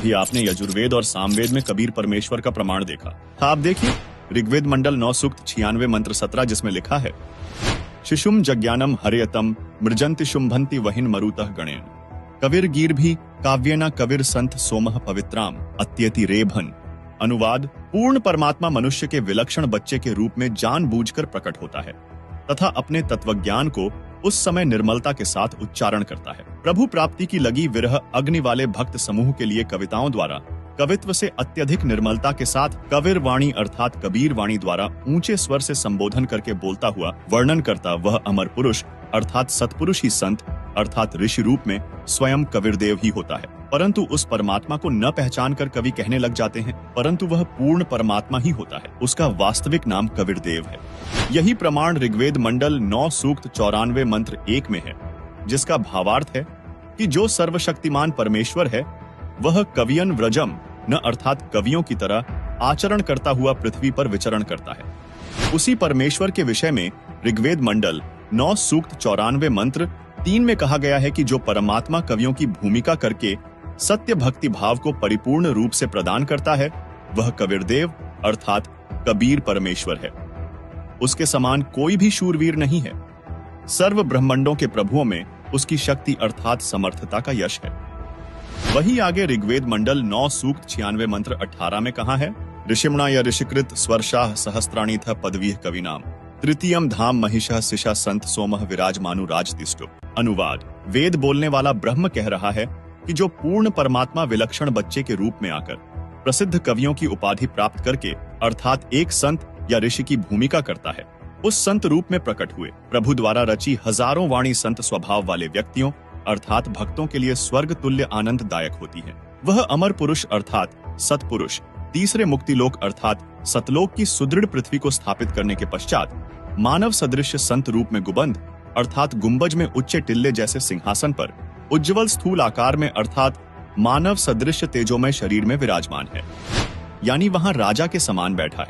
अभी आपने यजुर्वेद और सामवेद में कबीर परमेश्वर का प्रमाण देखा। आप देखिए ऋग्वेद मंडल 9 सूक्त 96 मंत्र 17, जिसमें लिखा है शिशुम जज्ञानम हरेयतम मृजंति शुंभंति वहिन मरुतः गणेन कविर गीर भी काव्यना कविर संत सोमह पवित्राम अत्यति रेभन। अनुवाद, पूर्ण परमात्मा मनुष्य के विलक्षण बच्चे के रूप में जानबूझकर प्रकट होता है तथा अपने तत्वज्ञान को उस समय निर्मलता के साथ उच्चारण करता है। प्रभु प्राप्ति की लगी विरह अग्नि वाले भक्त समूह के लिए कविताओं द्वारा कवित्व से अत्यधिक निर्मलता के साथ कविर वाणी अर्थात कबीर वाणी द्वारा ऊंचे स्वर से संबोधन करके बोलता हुआ वर्णन करता वह अमर पुरुष अर्थात सतपुरुष ही संत अर्थात ऋषि रूप में स्वयं कबीरदेव ही होता है। परंतु उस परमात्मा को न पहचान कर कवि कहने लग जाते हैं परंतु वह पूर्ण परमात्मा ही होता है। उसका वास्तविक नाम कबीरदेव है। यही प्रमाण ऋग्वेद मंडल 9 सूक्त 94 मंत्र 1 में है, जिसका भावार्थ है कि जो सर्वशक्तिमान परमेश्वर है वह कवियन व्रजम न अर्थात कवियों की तरह आचरण करता हुआ पृथ्वी पर विचरण करता है। उसी परमेश्वर के विषय में ऋग्वेद मंडल 9 सूक्त 94 मंत्र 3 में कहा गया है कि जो परमात्मा कवियों की भूमिका करके सत्य भक्ति भाव को परिपूर्ण रूप से प्रदान करता है वह कबीरदेव अर्थात कबीर परमेश्वर है। उसके समान कोई भी शूरवीर नहीं है। सर्व ब्रह्मांडों के प्रभुओं में उसकी शक्ति अर्थात समर्थता का यश है। वही आगे ऋग्वेद मंडल 9 सूक्त 96 मंत्र 18 में कहा है ऋषिमणा या ऋषिकृत स्वर्षाः सहस्त्राणि था पदवीह कविनाम तृतीयम धाम महिषः सिषा संत सोमः विराजमानु राजतिष्ठो। अनुवाद, वेद बोलने वाला ब्रह्म कह रहा है कि जो पूर्ण परमात्मा विलक्षण बच्चे के रूप में आकर प्रसिद्ध कवियों की उपाधि प्राप्त करके अर्थात एक संत या ऋषि की भूमिका करता है, उस संत रूप में प्रकट हुए प्रभु द्वारा रची हजारों वाणी संत स्वभाव वाले व्यक्तियों अर्थात भक्तों के लिए स्वर्ग तुल्य आनंददायक होती है। वह अमर पुरुष अर्थात सतपुरुष तीसरे मुक्तिलोक अर्थात सतलोक की सुदृढ़ पृथ्वी को स्थापित करने के पश्चात मानव सदृश संत रूप में गुबंद अर्थात गुंबज में उच्च टिल्ले जैसे सिंहासन पर उज्जवल स्थूल आकार में अर्थात मानव सदृश तेजोमय शरीर में विराजमान है, यानी वहां राजा के समान बैठा है।